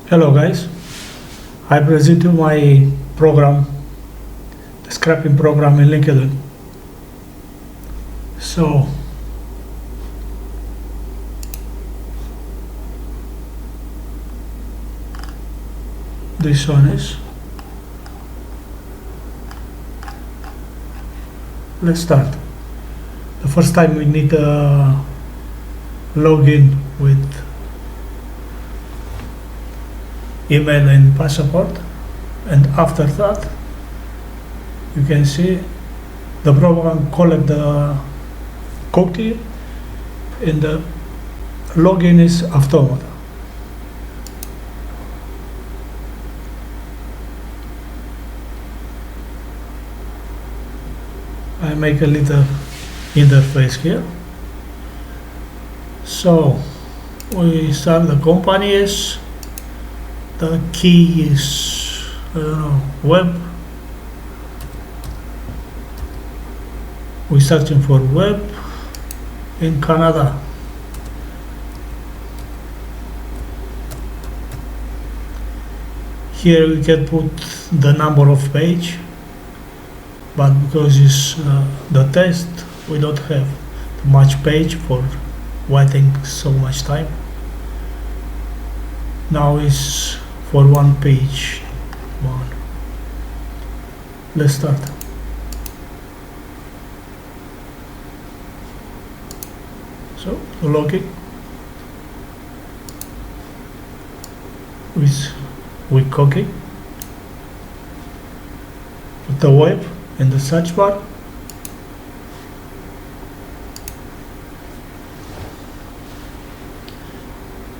Hello guys, I present you my program, the scrapping program in LinkedIn. So this one is, let's start. The first time we need to log in with email and passport, and after that you can see the program collect the cookie and the login is automatic. I make a little interface here. So we start the company is, the key is web. We're searching for web in Canada. Here we can put the number of page, but because it's the test, we don't have much page for waiting so much time. Now is for one page. Let's start. So the login with cookie, put the web in the search bar.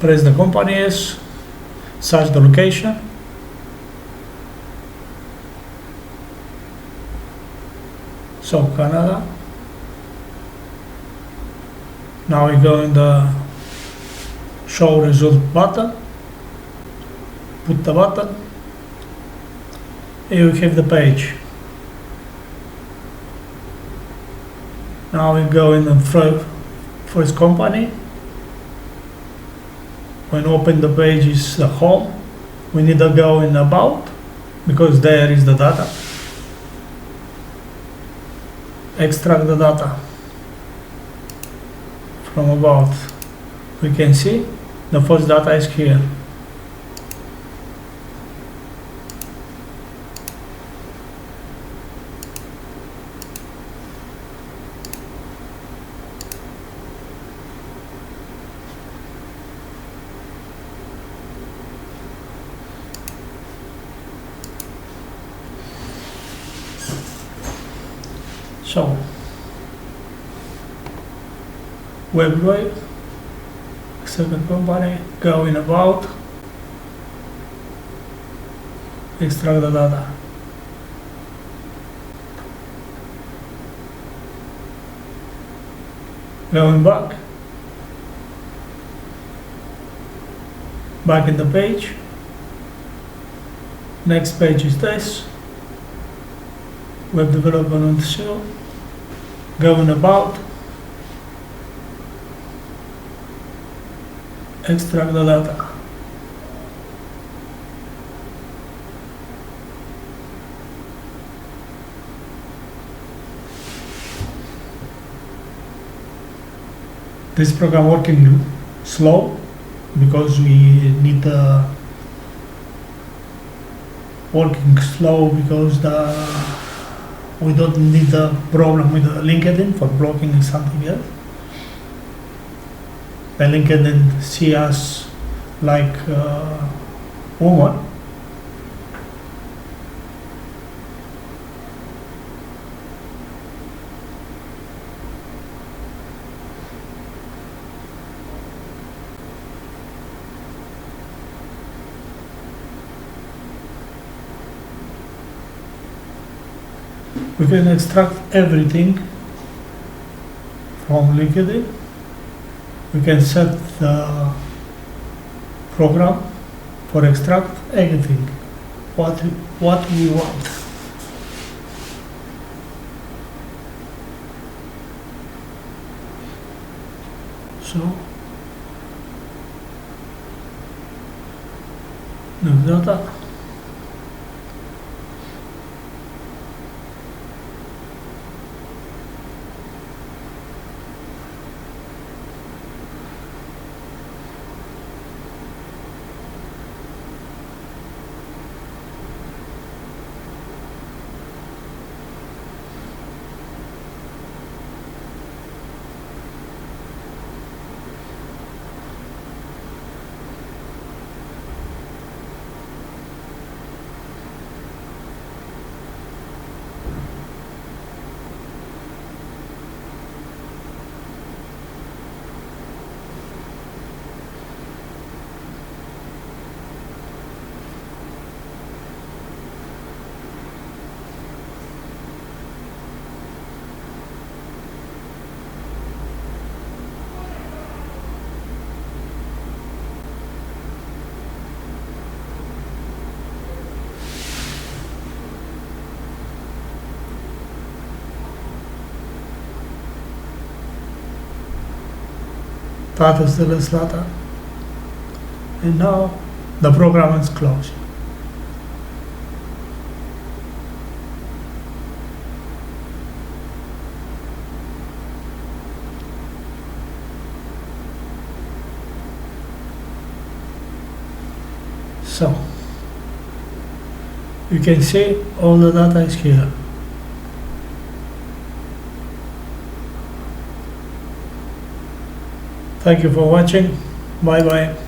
Press the company S, search the location. So Canada. Now we go in the show result button. Put the button. Here we have the page. Now we go in the first company. When open the page is the home, we need to go in about, because there is the data. Extract the data from about. We can see the first data is here. So, web, second company, go in about, extract the data. Going back in the page. Next page is this, web development on the show. Going about, extract the data. This program working slow because we need working slow because we don't need the problem with the LinkedIn for blocking something else. The LinkedIn see us like woman. We can extract everything from LinkedIn. We can set the program for extract everything, what we want. So new data. That is the list data. And now the program is closed. So you can see all the data is here. Thank you for watching. Bye bye.